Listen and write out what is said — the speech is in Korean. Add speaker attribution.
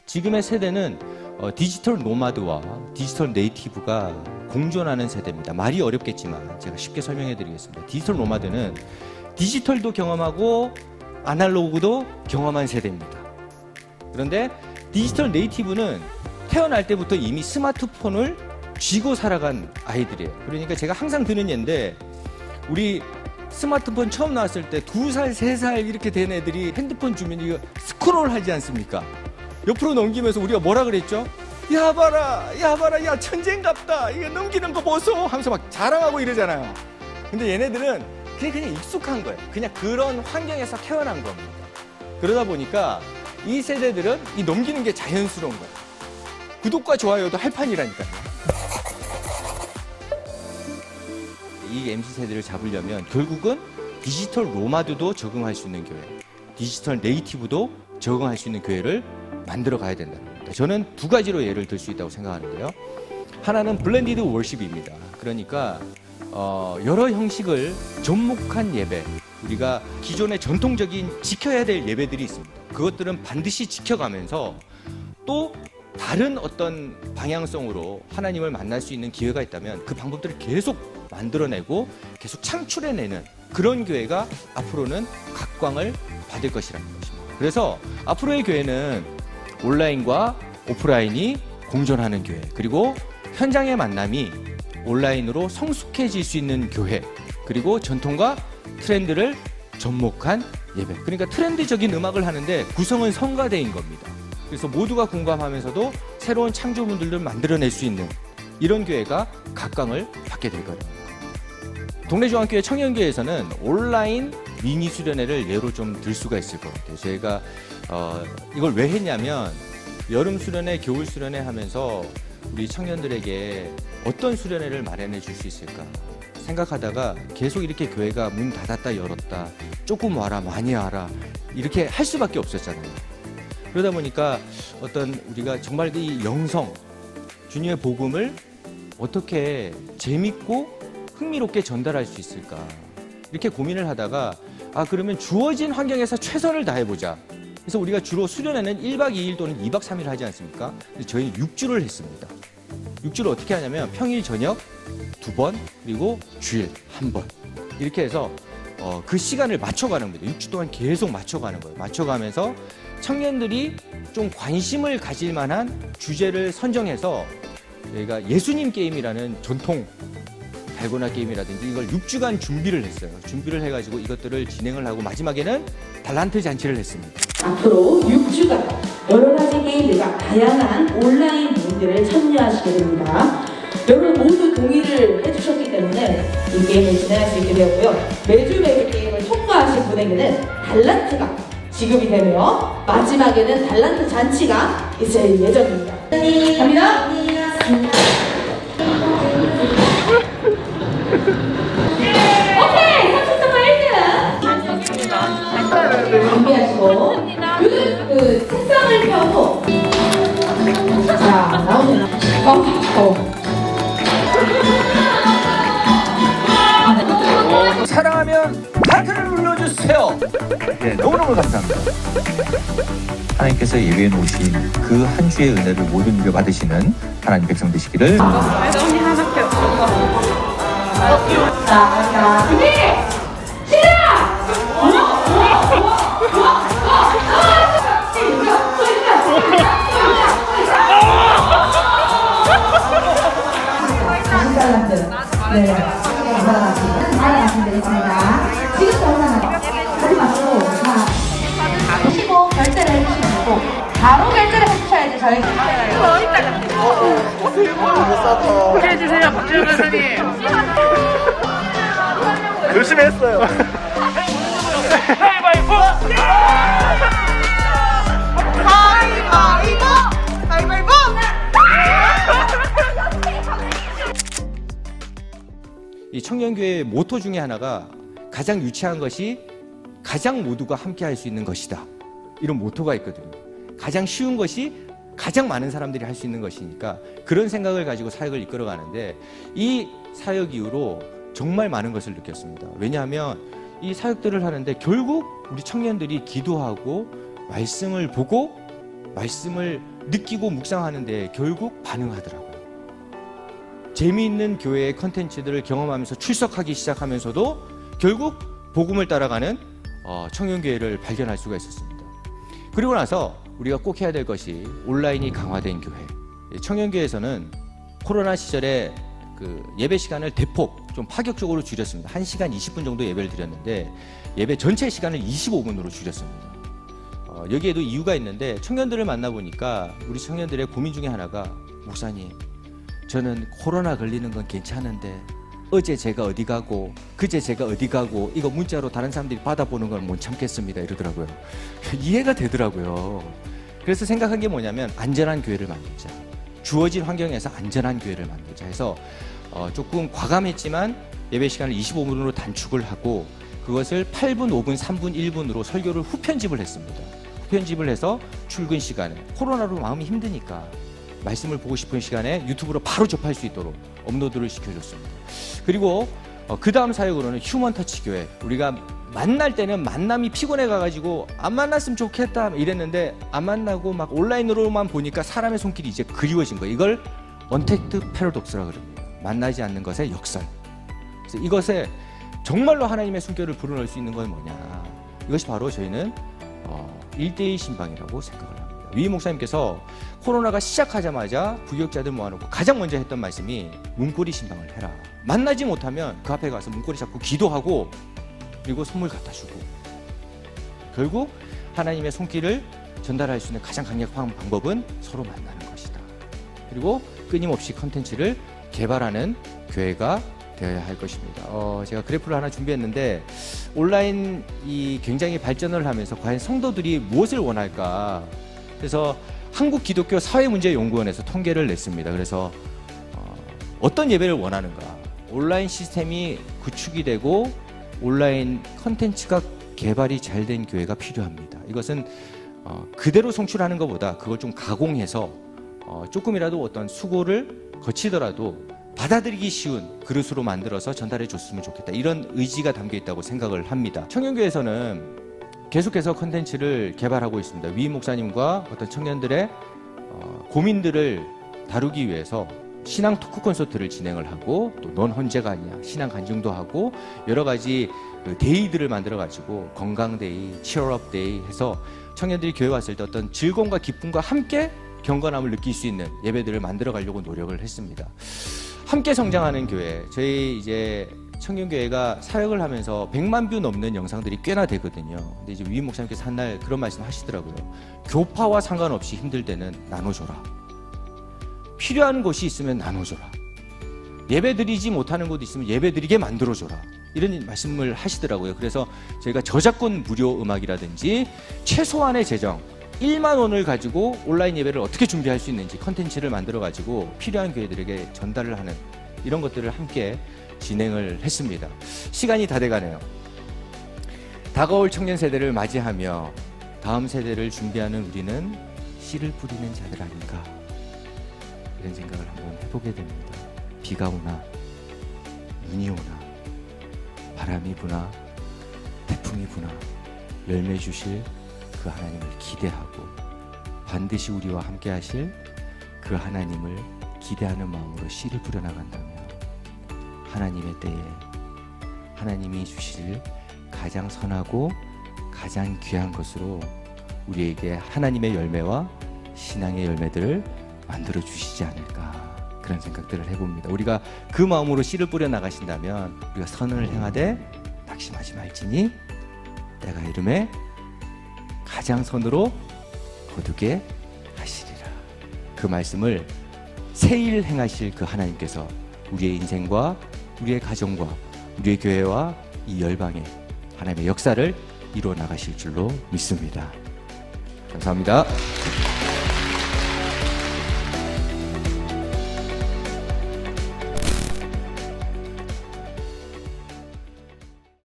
Speaker 1: 지금의 세대는 디지털 노마드와 디지털 네이티브가 공존하는 세대입니다. 말이 어렵겠지만 제가 쉽게 설명해 드리겠습니다. 디지털 노마드는 디지털도 경험하고 아날로그도 경험한 세대입니다. 그런데 디지털 네이티브는 태어날 때부터 이미 스마트폰을 쥐고 살아간 아이들이에요. 그러니까 제가 항상 드는 예인데, 우리 스마트폰 처음 나왔을 때 2살, 3살 이렇게 된 애들이 핸드폰 주면 이거 스크롤 하지 않습니까? 옆으로 넘기면서 우리가 뭐라 그랬죠? 야 봐라, 야 천재인갑다, 이거 넘기는 거 보소 하면서 막 자랑하고 이러잖아요. 근데 얘네들은 그냥 익숙한 거예요. 그냥 그런 환경에서 태어난 겁니다. 그러다 보니까 이 세대들은 이 넘기는 게 자연스러운 거예요. 구독과 좋아요도 할 판이라니까요. 이 MZ세대를 잡으려면 결국은 디지털 노마드도 적응할 수 있는 교회, 디지털 네이티브도 적응할 수 있는 교회를 만들어 가야 된다는 겁니다. 저는 2가지로 예를 들 수 있다고 생각하는데요. 하나는 블렌디드 월십입니다. 그러니까 여러 형식을 접목한 예배, 우리가 기존의 전통적인 지켜야 될 예배들이 있습니다. 그것들은 반드시 지켜가면서 또 다른 어떤 방향성으로 하나님을 만날 수 있는 기회가 있다면 그 방법들을 계속 만들어내고 계속 창출해내는 그런 교회가 앞으로는 각광을 받을 것이라는 것입니다. 그래서 앞으로의 교회는 온라인과 오프라인이 공존하는 교회, 그리고 현장의 만남이 온라인으로 성숙해질 수 있는 교회, 그리고 전통과 트렌드를 접목한 예배. 그러니까 트렌드적인 음악을 하는데 구성은 성가대인 겁니다. 그래서 모두가 공감하면서도 새로운 창조물들을 만들어낼 수 있는 이런 교회가 각광을 받게 될 거예요. 동래중앙교회 청년교회에서는 온라인 미니 수련회를 예로 좀 들 수가 있을 것 같아요. 저희가 이걸 왜 했냐면, 여름 수련회, 겨울 수련회 하면서 우리 청년들에게 어떤 수련회를 마련해 줄 수 있을까 생각하다가 계속 이렇게 교회가 문 닫았다 열었다, 조금 와라 많이 와라 이렇게 할 수밖에 없었잖아요. 그러다 보니까 우리가 정말 이 영성, 주님의 복음을 어떻게 재밌고 흥미롭게 전달할 수 있을까, 이렇게 고민을 하다가 그러면 주어진 환경에서 최선을 다해보자. 그래서 우리가 주로 수련회는 1박 2일 또는 2박 3일 하지 않습니까? 근데 저희는 6주를 했습니다. 6주를 어떻게 하냐면 평일 저녁 2번, 그리고 주일 1번, 이렇게 해서 그 시간을 맞춰가는 거예요. 6주 동안 계속 맞춰가는 거예요. 맞춰가면서 청년들이 좀 관심을 가질 만한 주제를 선정해서 저희가 예수님 게임이라는 전통 달고나 게임이라든지 이걸 6주간 준비를 했어요. 준비를 해가지고 이것들을 진행을 하고 마지막에는 달란트 잔치를 했습니다.
Speaker 2: 앞으로 6주간 여러 가지 게임들과 다양한 온라인 모드를 참여하시게 됩니다. 여러분 모두 동의를 해주셨기 때문에 이 게임을 진행할 수 있게 되었고요. 매주 게임을 통과하신 분에게는 달란트가 지급이 되며 마지막에는 달란트 잔치가 있을 예정입니다. 갑니다. 오케이! 30점만 1등! 준비하시고 그 책상을 펴고 자, 나오세요.
Speaker 1: 사랑하면 하트를 눌러주세요. 네, 너무너무 감사합니다.
Speaker 3: 하나님께서 예비해 놓으신 그 한 주의 은혜를 모두 누려 받으시는 하나님 백성 되시기를.
Speaker 2: 언니 하나밖에 없어. 자, 준비! 시작! 네, 감사합니다. 말씀드리겠습니다. 지금부터 하지 마시고, 자, 보시고 결제를 해주시면 되고, 바로 결제를 해주셔야지 저희.
Speaker 4: 해주세요, 박재현 선생님.
Speaker 5: 열심히 했어요.
Speaker 4: 가위바위보!
Speaker 5: 가위바위보!
Speaker 1: 이 청년교회의 모토 중에 하나가 가장 유치한 것이 가장 모두가 함께 할 수 있는 것이다, 이런 모토가 있거든요. 가장 쉬운 것이 가장 많은 사람들이 할 수 있는 것이니까 그런 생각을 가지고 사역을 이끌어가는데, 이 사역 이후로 정말 많은 것을 느꼈습니다. 왜냐하면 이 사역들을 하는데 결국 우리 청년들이 기도하고 말씀을 보고 말씀을 느끼고 묵상하는데 결국 반응하더라고요. 재미있는 교회의 컨텐츠들을 경험하면서 출석하기 시작하면서도 결국 복음을 따라가는 청년교회를 발견할 수가 있었습니다. 그리고 나서 우리가 꼭 해야 될 것이 온라인이 강화된 교회. 청년교회에서는 코로나 시절에 그 예배 시간을 대폭 좀 파격적으로 줄였습니다. 1시간 20분 정도 예배를 드렸는데 예배 전체 시간을 25분으로 줄였습니다. 여기에도 이유가 있는데 청년들을 만나보니까 우리 청년들의 고민 중에 하나가 목사님, 저는 코로나 걸리는 건 괜찮은데 어제 제가 어디 가고 그제 제가 어디 가고 이거 문자로 다른 사람들이 받아보는 건 못 참겠습니다 이러더라고요. 이해가 되더라고요. 그래서 생각한 게 뭐냐면 안전한 교회를 만들자. 주어진 환경에서 안전한 교회를 만들자 해서 조금 과감했지만 예배 시간을 25분으로 단축을 하고 그것을 8분, 5분, 3분, 1분으로 설교를 후편집을 했습니다. 후편집을 해서 출근 시간에 코로나로 마음이 힘드니까 말씀을 보고 싶은 시간에 유튜브로 바로 접할 수 있도록 업로드를 시켜줬습니다. 그리고 그 다음 사역으로는 휴먼 터치 교회. 우리가 만날 때는 만남이 피곤해 가가지고 안 만났으면 좋겠다 이랬는데 안 만나고 막 온라인으로만 보니까 사람의 손길이 이제 그리워진 거예요. 이걸 언택트 패러독스라고 그럽니다. 만나지 않는 것의 역설. 그래서 이것에 정말로 하나님의 숨결을 불어넣을 수 있는 건 뭐냐. 이것이 바로 저희는 1대1 신방이라고 생각을 합니다. 위 목사님께서 코로나가 시작하자마자 부교육자들 모아놓고 가장 먼저 했던 말씀이 문고리 신방을 해라. 만나지 못하면 그 앞에 가서 문고리 잡고 기도하고 그리고 선물 갖다 주고 결국 하나님의 손길을 전달할 수 있는 가장 강력한 방법은 서로 만나는 것이다. 그리고 끊임없이 컨텐츠를 개발하는 교회가 되어야 할 것입니다. 제가 그래프를 하나 준비했는데 온라인이 굉장히 발전을 하면서 과연 성도들이 무엇을 원할까? 그래서 한국기독교사회문제연구원에서 통계를 냈습니다. 그래서 어떤 예배를 원하는가? 온라인 시스템이 구축이 되고 온라인 컨텐츠가 개발이 잘 된 교회가 필요합니다. 이것은 그대로 송출하는 것보다 그걸 좀 가공해서 조금이라도 어떤 수고를 거치더라도 받아들이기 쉬운 그릇으로 만들어서 전달해 줬으면 좋겠다. 이런 의지가 담겨 있다고 생각을 합니다. 청년교회에서는 계속해서 컨텐츠를 개발하고 있습니다. 위 목사님과 어떤 청년들의 고민들을 다루기 위해서 신앙 토크 콘서트를 진행을 하고 또 넌 헌재가 아니야 신앙 간증도 하고 여러 가지 데이들을 만들어 가지고 건강데이, 치얼업 데이 해서 청년들이 교회 왔을 때 어떤 즐거움과 기쁨과 함께 경건함을 느낄 수 있는 예배들을 만들어 가려고 노력을 했습니다. 함께 성장하는 교회, 저희 이제 청년교회가 사역을 하면서 100만 뷰 넘는 영상들이 꽤나 되거든요. 근데 이제 위 목사님께서 한 날 그런 말씀 하시더라고요. 교파와 상관없이 힘들 때는 나눠줘라. 필요한 곳이 있으면 나눠줘라. 예배드리지 못하는 곳이 있으면 예배드리게 만들어줘라. 이런 말씀을 하시더라고요. 그래서 저희가 저작권 무료 음악이라든지 최소한의 재정 1만 원을 가지고 온라인 예배를 어떻게 준비할 수 있는지 컨텐츠를 만들어 가지고 필요한 교회들에게 전달을 하는 이런 것들을 함께 진행을 했습니다. 시간이 다 돼가네요. 다가올 청년 세대를 맞이하며 다음 세대를 준비하는 우리는 씨를 뿌리는 자들 아닌가 이런 생각을 한번 해보게 됩니다. 비가 오나 눈이 오나 바람이 부나 태풍이 부나 열매 주실 그 하나님을 기대하고 반드시 우리와 함께 하실 그 하나님을 기대하는 마음으로 씨를 뿌려나간다면 하나님의 때에 하나님이 주실 가장 선하고 가장 귀한 것으로 우리에게 하나님의 열매와 신앙의 열매들을 만들어 주시지 않을까 그런 생각들을 해봅니다. 우리가 그 마음으로 씨를 뿌려 나가신다면 우리가 선을 행하되 낙심하지 말지니 때가 이름에 가장 선으로 거두게 하시리라. 그 말씀을 새일 행하실 그 하나님께서 우리의 인생과 우리의 가정과 우리의 교회와 이 열방에 하나님의 역사를 이루어 나가실 줄로 믿습니다. 감사합니다.